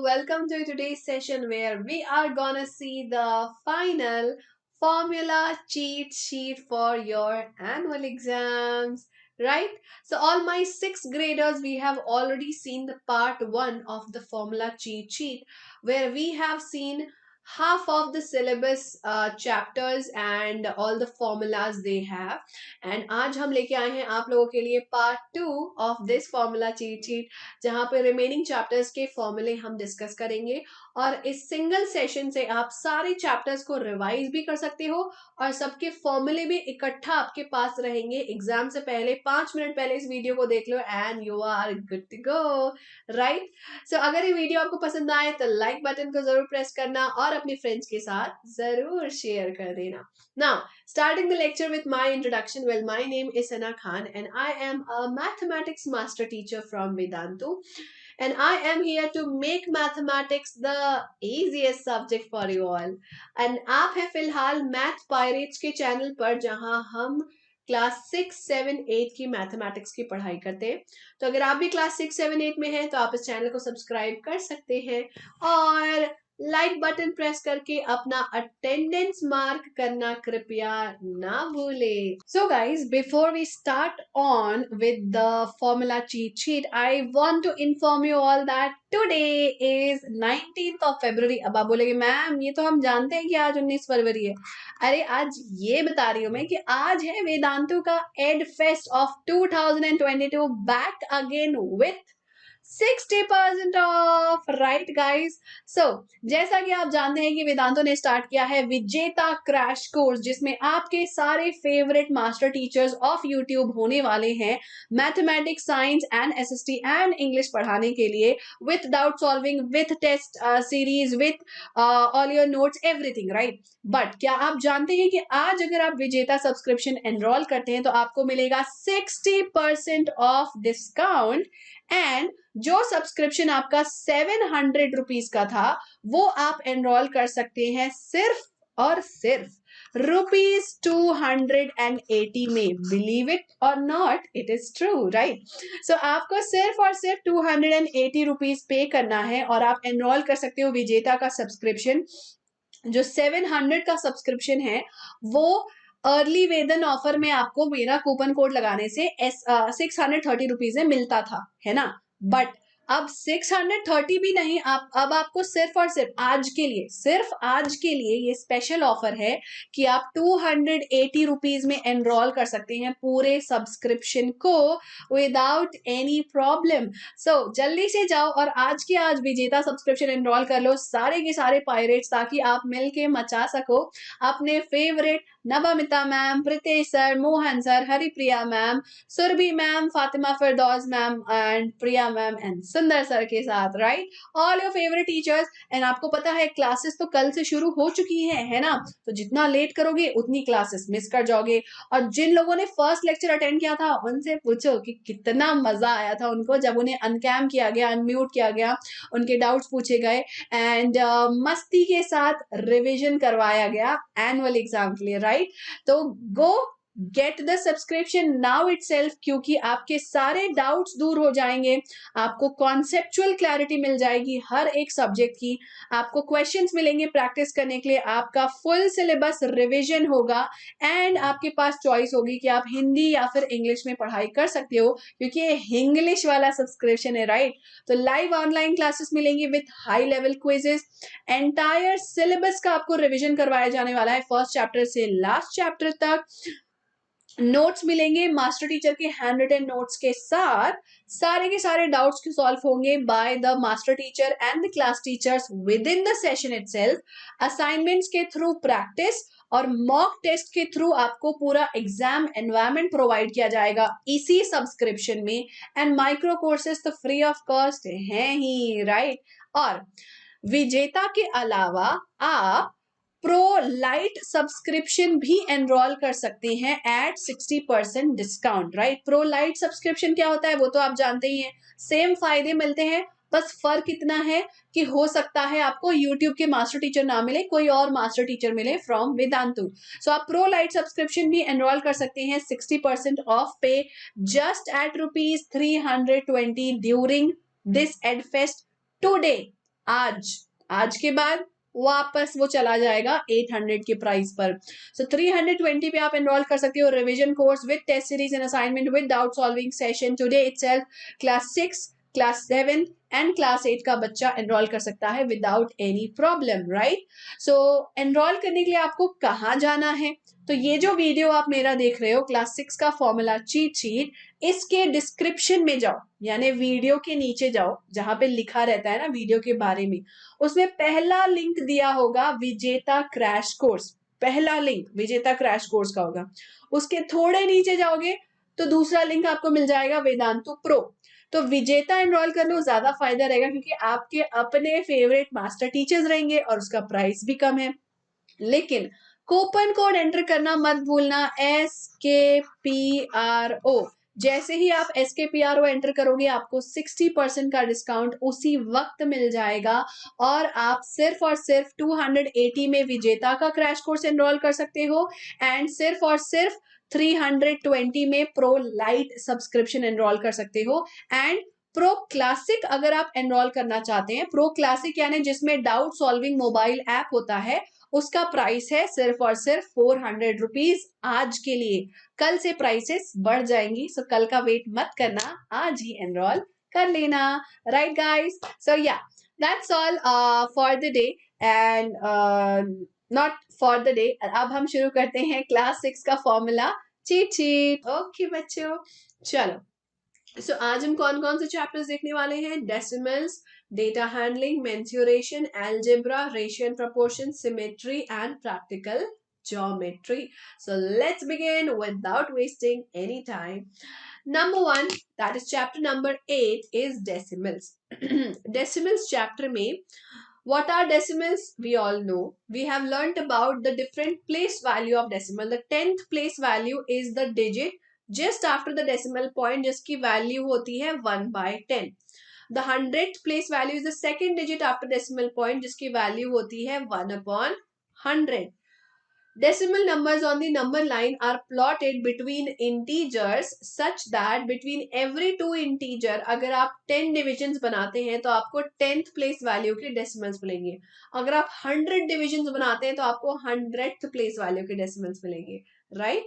welcome to today's session where we are gonna see the final formula cheat sheet for your annual exams. Right? So, all my sixth graders, we have already seen the part one of the formula cheat sheet where we have seen half of the syllabus chapters and all the formulas they have. And आज हम लेके आए हैं आप लोगों के लिए part two of this formula cheat sheet, जहां पे रिमेनिंग चैप्टर्स के फॉर्मूले हम डिस्कस करेंगे और इस सिंगल सेशन से आप सारे चैप्टर्स को रिवाइज भी कर सकते हो और सबके फॉर्मूले भी इकट्ठा आपके पास रहेंगे। एग्जाम से पहले 5 मिनट पहले इस वीडियो को देख लो and you are good to go. Right? So अगर ये वीडियो आपको पसंद आए तो लाइक बटन को जरूर प्रेस करना और अपने फ्रेंड्स के साथ जरूर शेयर कर देना। Now starting the lecture with my introduction. Well, my name is Sana Khan and I am a mathematics master teacher from Vedantu. And I am here to make mathematics the easiest subject for you all. And आप हैं फिलहाल math pirates के channel पर, जहां हम class 6, 7, 8 की mathematics की पढ़ाई करते हैं। तो अगर आप भी क्लास 6, 7, 8 में हैं तो आप इस चैनल को सब्सक्राइब कर सकते हैं और लाइक बटन प्रेस करके अपना अटेंडेंस मार्क करना कृपया ना भूले। So guys, before we start on with the formula cheat sheet, I want to inform you all that today is 19th of February। अब आप बोलेंगे मैम ये तो हम जानते हैं कि आज 19 फरवरी है। अरे आज ये बता रही हूं मैं कि आज है वेदांतु का ad fest of 2022 back again with 60% off. Right guys? So जैसा कि आप जानते हैं कि वेदांतो ने स्टार्ट किया है विजेता क्रैश कोर्स, जिसमें आपके सारे favourite master teachers of YouTube होने वाले हैं mathematics, science and SST and English पढ़ाने के लिए, with doubt solving, with test series, with all your notes, everything. Right? But क्या आप जानते हैं कि आज अगर आप विजेता सब्सक्रिप्शन एनरोल करते हैं तो आपको मिलेगा 60% ऑफ डिस्काउंट एंड जो सब्सक्रिप्शन आपका 700 रुपीज का था वो आप एनरोल कर सकते हैं सिर्फ और सिर्फ ₹280 में। बिलीव इट और not, it is true. Right? So आपको सिर्फ और सिर्फ 280 रुपीज पे करना है और आप एनरोल कर सकते हो विजेता का सब्सक्रिप्शन। जो 700 का सब्सक्रिप्शन है वो अर्ली वेदन ऑफर में आपको मेरा कूपन कोड लगाने से 630 रुपीज में मिलता था, है ना? बट अब 630 भी नहीं, अब आपको सिर्फ और सिर्फ आज के लिए ये स्पेशल ऑफर है कि आप 280 रुपीज में एनरोल कर सकते हैं पूरे सब्सक्रिप्शन को विदाउट एनी प्रॉब्लम। सो जल्दी से जाओ और आज के आज विजेता सब्सक्रिप्शन एनरोल कर लो सारे के सारे पायरेट्स, ताकि आप मिलके मचा सको अपने favourite Navmita ma'am, Pritesh sir, Mohan sir, Haripriya ma'am, Surabhi ma'am, Fatima Firdaus ma'am and Priya ma'am and Sundar sir के साथ। Right? All your favourite teachers. And आपको पता है क्लासेस तो कल से शुरू हो चुकी है ना? तो जितना लेट करोगे उतनी क्लासेस मिस कर जाओगे। और जिन लोगों ने फर्स्ट लेक्चर अटेंड किया था उनसे पूछो कि कितना मजा आया था उनको जब उन्हें अनकैम किया गया, अनम्यूट किया गया, उनके डाउट्स पूछे गए एंड मस्ती के साथ रिविजन करवाया गया एनुअल एग्जाम के लिए। राइट? तो गो get the subscription now itself, क्योंकि आपके सारे डाउट्स दूर हो जाएंगे, आपको कॉन्सेप्चुअल क्लैरिटी मिल जाएगी हर एक सब्जेक्ट की, आपको क्वेश्चंस मिलेंगे प्रैक्टिस करने के लिए, आपका फुल सिलेबस रिवीजन होगा एंड आपके पास चॉइस होगी कि आप हिंदी या फिर इंग्लिश में पढ़ाई कर सकते हो, क्योंकि ये इंग्लिश वाला सब्सक्रिप्शन है। राइट? तो लाइव ऑनलाइन क्लासेस मिलेंगी with high level quizzes, entire syllabus का आपको रिवीजन करवाया जाने वाला है फर्स्ट चैप्टर से लास्ट चैप्टर तक। नोट्स मिलेंगे मास्टर टीचर के हैंड रिटन नोट्स के साथ, सारे के सारे डाउट्स के सॉल्व होंगे by the master teacher and the class teachers with in the session itself. Assignments के थ्रू प्रैक्टिस और मॉक टेस्ट के थ्रू आपको पूरा एग्जाम एनवायरनमेंट प्रोवाइड किया जाएगा इसी सब्सक्रिप्शन में। एंड माइक्रो कोर्सेज तो फ्री ऑफ कॉस्ट हैं ही। राइट? और विजेता के अलावा आप प्रो लाइट सब्सक्रिप्शन भी एनरोल कर सकते हैं at 60% discount. Right? Pro lite subscription क्या होता है वो तो आप जानते ही हैं, सेम फायदे मिलते हैं, बस फर्क इतना है कि हो सकता है आपको YouTube के मास्टर टीचर ना मिले, कोई और मास्टर टीचर मिले फ्रॉम वेदांतु। सो आप प्रो लाइट सब्सक्रिप्शन भी एनरोल कर सकते हैं 60% ऑफ पे just at ₹320 during this ad fest today. आज के बाद वापस वो चला जाएगा 800 के प्राइस पर। सो 320 पे आप एनरोल कर सकते हो revision course with test series and assignment with doubt solving session today itself. Class 6, class 7 and class 8 का बच्चा एनरोल कर सकता है without any problem, right. So enrol करने के लिए आपको कहाँ जाना है? तो ये जो वीडियो आप मेरा देख रहे हो क्लास 6 का फॉर्मूला चीट शीट, इसके डिस्क्रिप्शन में जाओ, यानी वीडियो के नीचे जाओ जहां पे लिखा रहता है ना वीडियो के बारे में, उसमें पहला लिंक दिया होगा विजेता क्रैश कोर्स। पहला लिंक विजेता क्रैश कोर्स का होगा। उसके थोड़े नीचे जाओगे तो दूसरा लिंक आपको मिल जाएगा वेदांतु प्रो। तो विजेता एनरोल कर लो, ज्यादा फायदा रहेगा क्योंकि आपके अपने फेवरेट मास्टर टीचर्स रहेंगे और उसका प्राइस भी कम है। लेकिन कूपन कोड एंटर करना मत भूलना, SKPRO। जैसे ही आप SKPRO एंटर करोगे आपको 60% का डिस्काउंट उसी वक्त मिल जाएगा और आप सिर्फ और सिर्फ 280 में विजेता का क्रैश कोर्स एनरोल कर सकते हो एंड सिर्फ और सिर्फ 320 में प्रो लाइट सब्सक्रिप्शन एनरोल कर सकते हो। एंड प्रो क्लासिक अगर आप एनरोल करना चाहते हैं, प्रो क्लासिक यानी जिसमें डाउट सॉल्विंग मोबाइल ऐप होता है, उसका प्राइस है सिर्फ और सिर्फ 400 रुपीज आज के लिए। कल से प्राइसेस बढ़ जाएंगी, सो कल का वेट मत करना, आज ही एनरोल कर लेना, right guys. So yeah that's all for the day and not for the day. अब हम शुरू करते हैं क्लास 6 का फॉर्मूला चीट शीट। ओके बच्चों, चलो। सो आज हम कौन कौन से चैप्टर्स देखने वाले हैं? Decimals, data handling, mensuration, algebra, ratio and proportion, symmetry and practical geometry. So let's begin without wasting any time. Number 1, that is chapter number 8, is decimals. Decimals chapter में what are decimals? We all know. We have learnt about the different place value of decimal. The 10th place value is the digit just after the decimal point जिसकी value होती है 1/10. The 100th place value is the second digit after decimal point जिसकी value होती है 1/100. Decimal numbers on the number line are plotted between integers such that between every two integer अगर आप 10 divisions बनाते हैं तो आपको 10th place value के decimals मिलेंगे। अगर आप 100 divisions बनाते हैं तो आपको 100th place value के decimals मिलेंगे, right?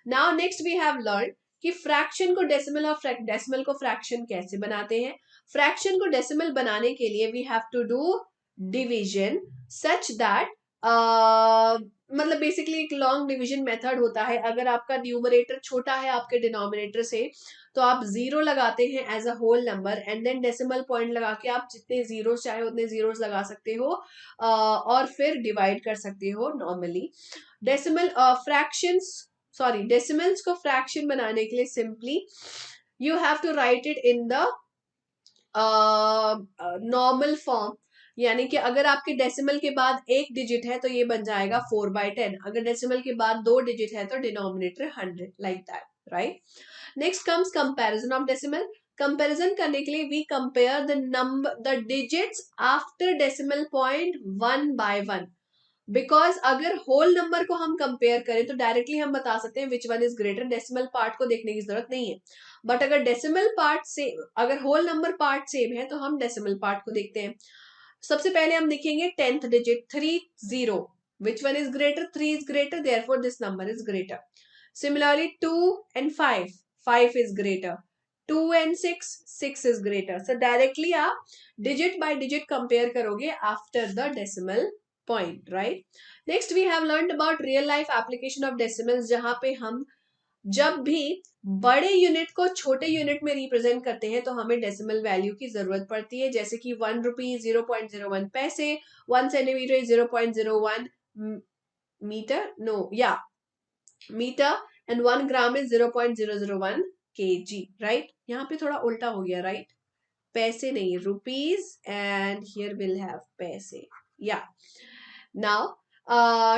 Now next we have learned कि फ्रैक्शन को डेसिमल और डेसिमल को फ्रैक्शन कैसे बनाते हैं। फ्रैक्शन को डेसिमल बनाने के लिए we have to do division such that मतलब बेसिकली एक लॉन्ग डिवीजन मेथड होता है। अगर आपका न्यूमरेटर छोटा है आपके डिनोमिनेटर से तो आप 0 लगाते हैं as a whole number and then decimal point लगा के आप जितने जीरोस चाहे उतने जीरोस लगा सकते हो और फिर डिवाइड कर सकते हो normally. Decimal fractions sorry decimals को फ्रैक्शन बनाने के लिए simply you have to write it in the normal form. यानी कि अगर आपके डेसिमल के बाद एक डिजिट है तो ये बन जाएगा 4/10। अगर डेसिमल के बाद 2 डिजिट है तो denominator 100, like that, right. Next comes comparison of decimal. Comparison करने के लिए we compare the digits after decimal point 1/1। Because अगर होल नंबर को हम कंपेयर करें तो डायरेक्टली हम बता सकते हैं which one is greater, decimal part को देखने की जरूरत नहीं है। बट अगर डेसिमल पार्ट से अगर होल नंबर पार्ट सेम है तो हम डेसिमल पार्ट को देखते हैं। सबसे पहले हम लिखेंगे 10th digit 30, which one is greater, 3 is greater, therefore this number is greater. Similarly 2 and 5 is greater, 2 and 6 is greater. So directly आप digit by digit compare करोगे after the decimal point, right? Next we have learned about real life application of decimals, जहां पे हम जब भी बड़े unit को छोटे यूनिट में रिप्रेजेंट करते हैं तो हमें डेसिमल वैल्यू की जरूरत पड़ती है। जैसे कि 1 रुपी 0.01 paise, 1 centimetre 0.01 metre metre and 1 gram is 0.001 kg, right. यहाँ पे थोड़ा उल्टा हो गया, राइट, पैसे नहीं rupees and here will have paise, या। Now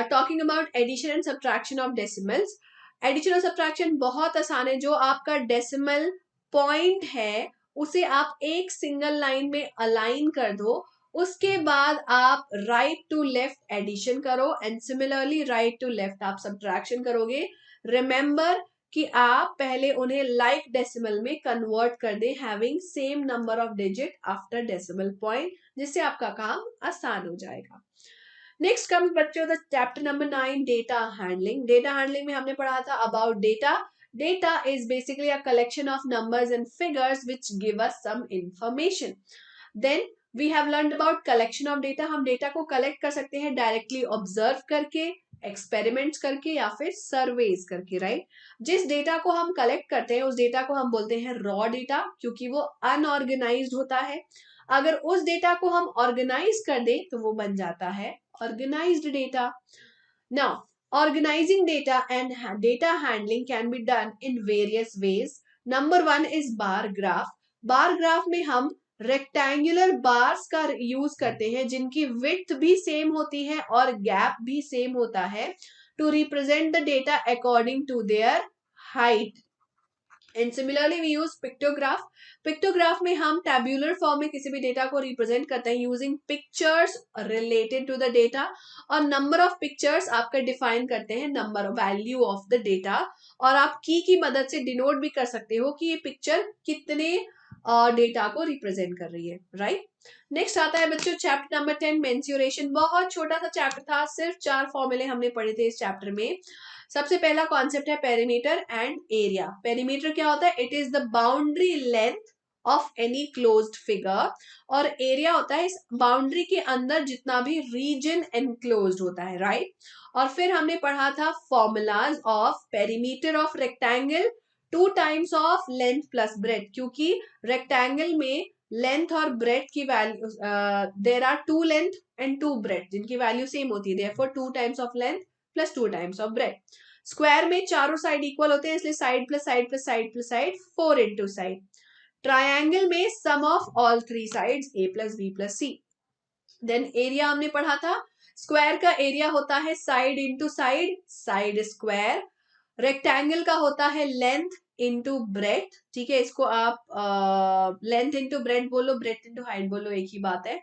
talking about addition and subtraction of decimals. Addition और सब्ट्रैक्शन बहुत आसान है। जो आपका डेसिमल पॉइंट है उसे आप एक सिंगल लाइन में अलाइन कर दो, उसके बाद आप राइट टू लेफ्ट एडिशन करो and similarly right to left आप सब्ट्रैक्शन करोगे। रिमेंबर कि आप पहले उन्हें लाइक डेसिमल में कन्वर्ट कर दें, having same number of digit after decimal point, जिससे आपका काम आसान हो जाएगा। नेक्स्ट कम्स बच्चों the chapter number 9, data handling. Data handling में हमने पढ़ा था about data. Data is basically a collection of numbers and figures which give us some information. Then we have learned about collection of data. हम data को collect कर सकते हैं directly observe करके, एक्सपेरिमेंट्स करके या फिर सर्वेज करके, राइट। जिस डेटा को हम कलेक्ट करते हैं उस डेटा को हम बोलते हैं रॉ डेटा, क्योंकि वो अनऑर्गेनाइज्ड होता है। अगर उस डेटा को हम ऑर्गेनाइज कर दें तो वो बन जाता है organized data. Now, organizing data and data handling can be done in various ways. Number 1 is bar graph. Bar graph में हम rectangular bars का यूज करते हैं जिनकी width भी सेम होती है और gap भी सेम होता है to represent the data according to their height. And similarly we use pictograph. Pictograph में हम टैब्यूलर फॉर्म में किसी भी डेटा को रिप्रेजेंट करते हैं using pictures related to the data, और नंबर ऑफ पिक्चर्स आपका डिफाइन करते हैं number value of the data, और आप की मदद से डिनोट भी कर सकते हो कि ये पिक्चर कितने डेटा को रिप्रेजेंट कर रही है, राइट। नेक्स्ट आता है बच्चों चैप्टर नंबर 10, मेंस्युरेशन। बहुत छोटा सा चैप्टर था, सिर्फ 4 फॉर्मूले हमने पढ़े थे इस चैप्टर में। सबसे पहला कॉन्सेप्ट है पेरीमीटर एंड एरिया। पेरीमीटर क्या होता है? It is the boundary length of any closed figure, और एरिया होता है इस बाउंड्री के अंदर जितना भी रीजन एनक्लोज्ड होता है, राइट। और फिर हमने पढ़ा था formulas of perimeter of rectangle, 2 times of length plus breadth, क्योंकि रेक्टेंगल में लेंथ और ब्रेथ की value there are 2 length and 2 breadth जिनकी वैल्यू सेम होती है, therefore 2 times of length plus 2 times of breadth. Square में चारों साइड इक्वल होते हैं, इसलिए side plus side plus side plus side 4 into side. Triangle में sum of all 3 sides a plus b plus c। Then area हमने पढ़ा था, square का एरिया होता है side into side, side square. Rectangle का होता है लेंथ इंटू ब्रेथ, ठीक है, इसको आप लेंथ इंटू ब्रेथ बोलो, ब्रेथ इंटू हाइट बोलो, एक ही बात है।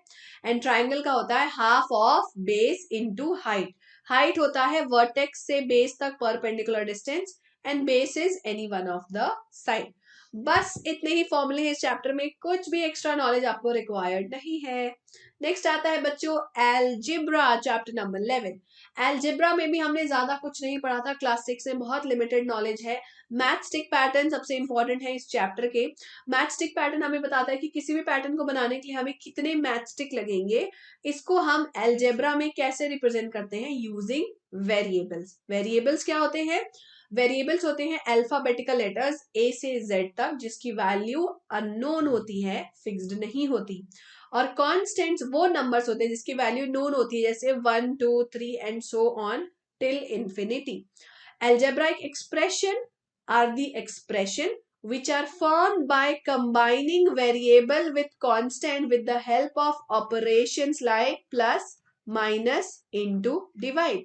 एंड ट्राइंगल का होता है half of base into height. Height होता है वर्टेक्स से बेस तक perpendicular distance, and base is any one of the side. बस इतने ही फॉर्मूले हैं इस चैप्टर में, कुछ भी एक्स्ट्रा नॉलेज आपको रिक्वायर्ड नहीं है। नेक्स्ट आता है बच्चों एलजेब्रा, चैप्टर नंबर 11। एलजेब्रा में भी हमने ज्यादा कुछ नहीं पढ़ा था, क्लास 6 में बहुत लिमिटेड नॉलेज है। मैथ स्टिक पैटर्न सबसे इंपॉर्टेंट है इस चैप्टर के। मैथ स्टिक पैटर्न हमें बताता है कि किसी भी पैटर्न को बनाने के लिए हमें कितने मैथ स्टिक लगेंगे। इसको हम एलजेब्रा में कैसे रिप्रेजेंट करते हैं? Using variables. वेरिएबल्स क्या होते हैं? वेरिएबल्स होते हैं अल्फाबेटिकल लेटर्स ए से जेड तक, जिसकी वैल्यू अननोन होती है, फिक्स्ड नहीं होती। और कॉन्स्टेंट्स वो नंबर्स होते हैं जिसकी वैल्यू नोन होती है, जैसे 1 2 3 and so on till infinity. algebraic expression are the expression which are formed by combining variable with constant with the help of operations like plus, minus, into, divide।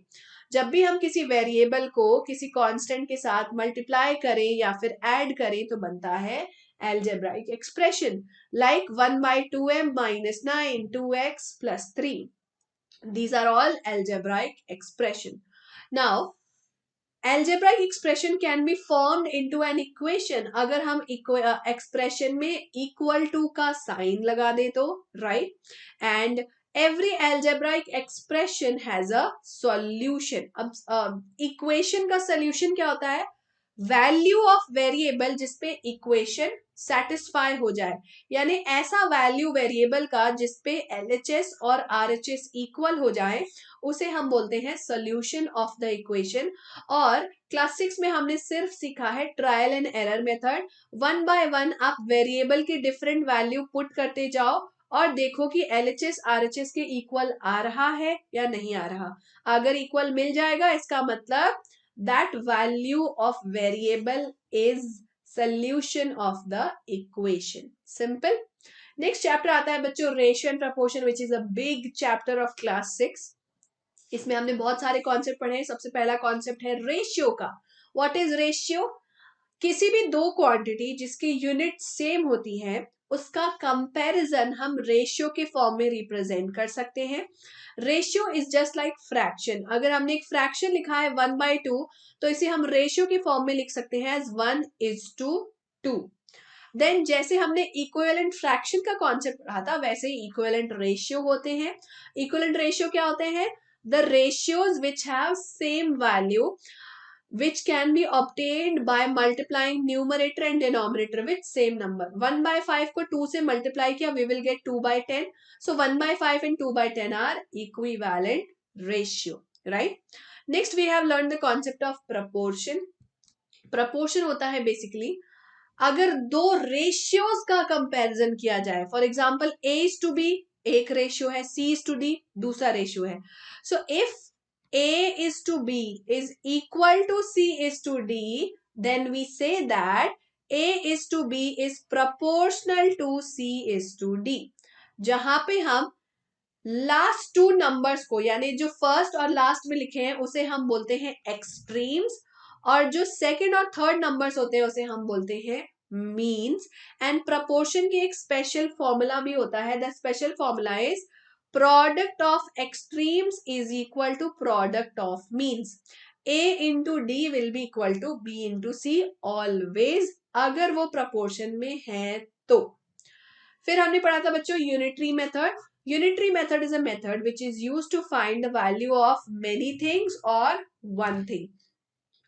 जब भी हम किसी वेरिएबल को किसी constant के साथ मल्टीप्लाई करें या फिर ऐड करें तो बनता है algebraic expression like 1 by 2m minus 9 2x plus 3. These are all algebraic expression. Now algebraic expression can be formed into an equation। अगर हम expression में equal to का sign लगा दे तो, right? And every algebraic expression has a solution। अब equation का solution क्या होता है? वैल्यू ऑफ वेरिएबल जिसपे इक्वेशन सेटिस्फाई हो जाए, यानी ऐसा वैल्यू वेरिएबल का जिसपे LHS और RHS इक्वल हो जाए, उसे हम बोलते हैं सॉल्यूशन ऑफ द इक्वेशन। और क्लास 6 में हमने सिर्फ सीखा है trial and error method. 1 by 1 आप वेरिएबल की डिफरेंट वैल्यू पुट करते जाओ और देखो कि LHS RHS के इक्वल आ रहा है या नहीं आ रहा। अगर इक्वल मिल जाएगा इसका मतलब that value of variable is solution of the equation. Simple. Next chapter आता है बच्चों ratio and proportion, which is a big chapter of class 6. इसमें हमने बहुत सारे कॉन्सेप्ट पढ़े हैं। सबसे पहला कॉन्सेप्ट है रेशियो का। What is ratio? किसी भी दो क्वांटिटी जिसकी यूनिट सेम होती है उसका कंपैरिजन हम रेशियो के फॉर्म में रिप्रेजेंट कर सकते हैं. Ratio is just like fraction. अगर हमने एक फ्रैक्शन लिखा है 1/2 तो इसे हम रेशियो के फॉर्म में लिख सकते हैं एज 1:2. देन जैसे हमने इक्विवेलेंट फ्रैक्शन का कॉन्सेप्ट पढ़ा था वैसे ही इक्विवेलेंट रेशियो होते हैं. इक्विवेलेंट रेशियो क्या होते हैं? The ratios which have same value which can be obtained by multiplying numerator and denominator with same number. 1/5 को 2 से multiply किया we will get 2/10. So 1/5 and 2/10 are equivalent ratio, right? Next we have learned the concept of proportion. Proportion होता है basically अगर दो ratios का comparison किया जाए. For example A is to B एक रेशियो है, C is to D दूसरा रेशियो है. So if A is to B is equal to C is to D, then we say that A is to B is proportional to C is to D. जहां पे हम last two numbers को यानी जो first और last में लिखे हैं उसे हम बोलते हैं एक्सट्रीम्स और जो सेकंड और थर्ड नंबर्स होते हैं उसे हम बोलते हैं मीन्स. एंड प्रपोर्शन की एक स्पेशल फॉर्मूला भी होता है. The special formula is product of extremes is equal to product of means. A into D will be equal to B into C always अगर वो proportion में है तो. फिर हमने पढ़ा था बच्चों unitary method. Unitary method is a method which is used to find the value of many things or one thing.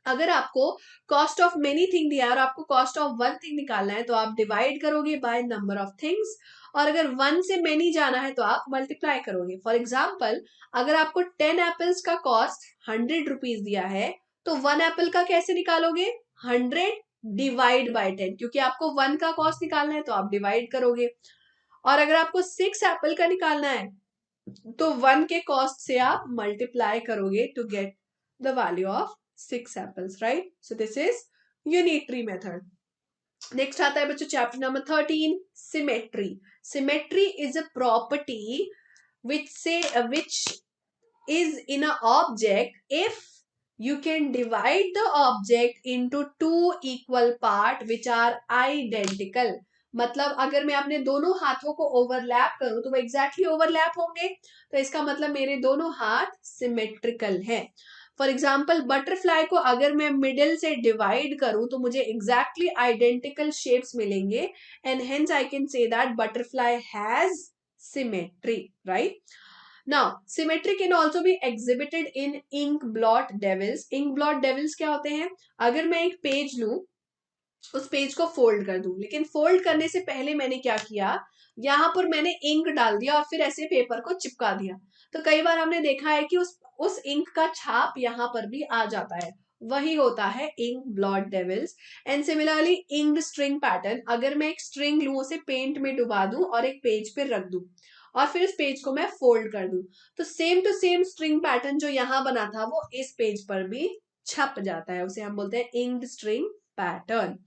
अगर आपको कॉस्ट ऑफ मेनी थिंग दिया है और आपको कॉस्ट ऑफ वन थिंग निकालना है तो आप डिवाइड करोगे बाय नंबर ऑफ थिंग्स और अगर वन से मेनी जाना है तो आप मल्टीप्लाई करोगे. फॉर एग्जाम्पल अगर आपको 10 एप्पल्स का कॉस्ट 100 रुपीज दिया है तो 1 एप्पल का कैसे निकालोगे? 100 डिवाइड बाय 10 क्योंकि आपको 1 का कॉस्ट निकालना है तो आप डिवाइड करोगे. और अगर आपको 6 एप्पल का निकालना है तो 1 के कॉस्ट से आप मल्टीप्लाई करोगे to get the value of 6 apples, right? So this is unitary method. Next आता है बच्चों chapter number 13 symmetry. Symmetry is a property which is in a object if you can divide the object into two equal part which are identical. मतलब अगर मैं अपने दोनों हाथों को ओवरलैप करूं तो वो एग्जैक्टली ओवरलैप होंगे तो इसका मतलब मेरे दोनों हाथ सिमेट्रिकल हैं. फॉर एग्जाम्पल बटरफ्लाई को अगर मैं मिडिल से डिवाइड करूं तो मुझे एग्जैक्टली आइडेंटिकल शेप्स मिलेंगे and hence I can say that butterfly has symmetry, right? Now symmetry can also be exhibited in ink blot devils. Ink blot devils क्या होते हैं? अगर मैं एक पेज लूं उस पेज को फोल्ड कर दूं लेकिन फोल्ड करने से पहले मैंने क्या किया, यहां पर मैंने इंक डाल दिया और फिर ऐसे पेपर को चिपका दिया. तो कई बार हमने देखा है कि उस इंक का छाप यहां पर भी आ जाता है. वही होता है ink blot devils. And similarly inked string pattern. अगर मैं एक स्ट्रिंग लूं उसे पेंट में डुबा दूं और एक पेज पे रख दूं और फिर इस पेज को मैं फोल्ड कर दूं तो same to same string pattern जो यहां बना था वो इस पेज पर भी छप जाता है. उसे हम बोलते हैं inked string pattern.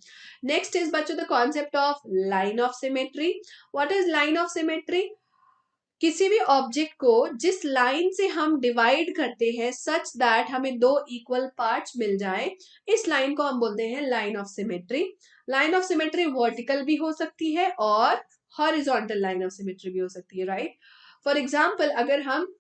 Next is बच्चों the concept of line of symmetry. What is line of symmetry? किसी भी ऑब्जेक्ट को जिस लाइन से हम डिवाइड करते हैं सच दैट हमें दो इक्वल पार्ट्स मिल जाए, इस लाइन को हम बोलते हैं line of symmetry. Line of symmetry vertical भी हो सकती है और हॉरिजॉन्टल लाइन ऑफ सिमेट्री भी हो सकती है, राइट? फॉर एग्जाम्पल अगर हम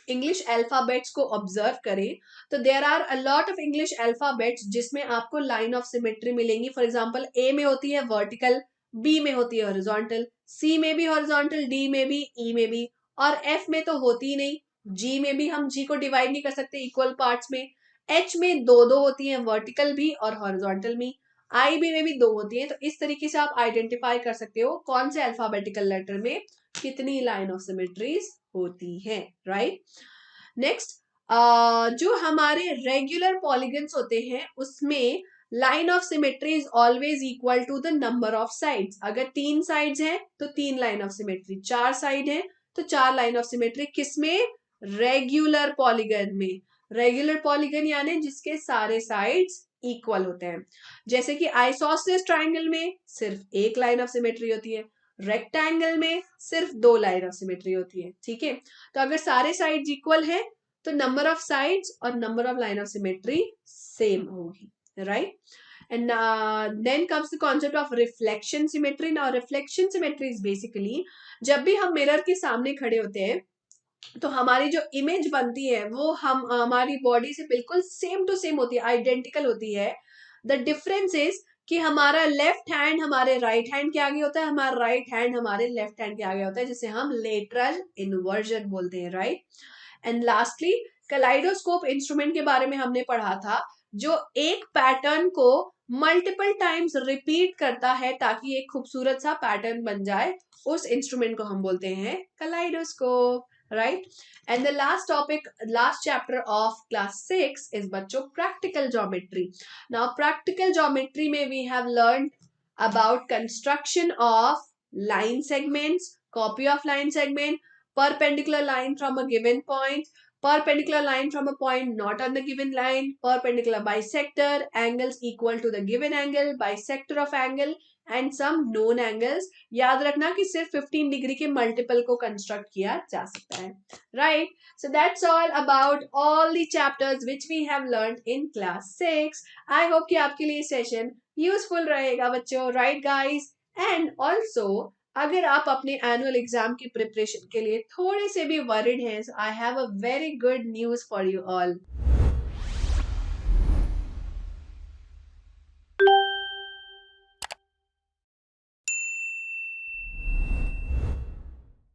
इंग्लिश अल्फाबेट्स को ऑब्जर्व करें तो there are a lot of English alphabets जिसमें आपको लाइन ऑफ सिमेट्री मिलेंगी. फॉर एग्जांपल ए में होती है वर्टिकल, बी में होती है हॉरिजॉन्टल, सी में भी हॉरिजॉन्टल, डी में भी, ई में भी, और एफ में तो होती ही नहीं. जी में भी हम जी को डिवाइड नहीं कर सकते इक्वल पार्ट्स में. एच में दो दो होती है वर्टिकल भी और हॉरिजॉन्टल भी. आई बी में भी दो होती है. तो इस तरीके से आप आइडेंटिफाई कर सकते हो कौन से अल्फाबेटिकल लेटर में कितनी लाइन ऑफ सिमेट्रीज होती है, राइट? नेक्स्ट जो हमारे रेगुलर पॉलीगन्स होते हैं उसमें line of symmetry is always equal to the number of sides. अगर 3 साइड्स हैं तो 3 लाइन ऑफ सिमेट्री, 4 साइड है तो 4 लाइन ऑफ सिमेट्री. किसमें? रेगुलर पॉलीगन में. रेगुलर पॉलीगन यानी जिसके सारे साइड्स इक्वल होते हैं. जैसे कि आइसोसेलेस ट्राइंगल में सिर्फ एक लाइन ऑफ सिमेट्री होती है, रेक्टेंगल में सिर्फ 2 लाइन ऑफ सिमेट्री होती है, ठीक है? तो अगर सारे साइड्स इक्वल है तो नंबर ऑफ साइड्स और number of line of symmetry same होगी, right? And then comes the concept of reflection symmetry. Now reflection symmetry is basically जब भी हम मिरर के सामने खड़े होते हैं तो हमारी जो इमेज बनती है वो हम हमारी बॉडी से बिल्कुल सेम टू सेम होती है, आइडेंटिकल होती है. द डिफरेंस इज कि हमारा लेफ्ट हैंड हमारे राइट हैंड के आगे होता है, हमारा राइट हैंड हमारे लेफ्ट हैंड के आगे होता है, जिसे हम लेटरल इन्वर्जन बोलते हैं, right. And lastly kaleidoscope instrument के बारे में हमने पढ़ा था, जो एक पैटर्न को मल्टीपल टाइम्स रिपीट करता है ताकि एक खूबसूरत सा पैटर्न बन जाए. उस इंस्ट्रूमेंट को हम बोलते हैं kaleidoscope, right? And the last chapter of class 6 is बच्चों practical geometry. Now practical geometry में we have learned about construction of line segments, copy of line segment, perpendicular line from a given point, perpendicular line from a point not on the given line, perpendicular bisector, angles equal to the given angle, bisector of angle and some known angles. याद रखना कि सिर्फ 15 degree के multiple को construct किया जा सकता है, right. So that's all about all the chapters which we have learned in class 6. I hope कि आपके लिए सेशन यूजफुल रहेगा बच्चों, राइट गाइस. एंड ऑल्सो अगर आप अपने एनुअल एग्जाम की प्रिपरेशन के लिए थोड़े से भी वरिड हैं, I have a very good news for you all.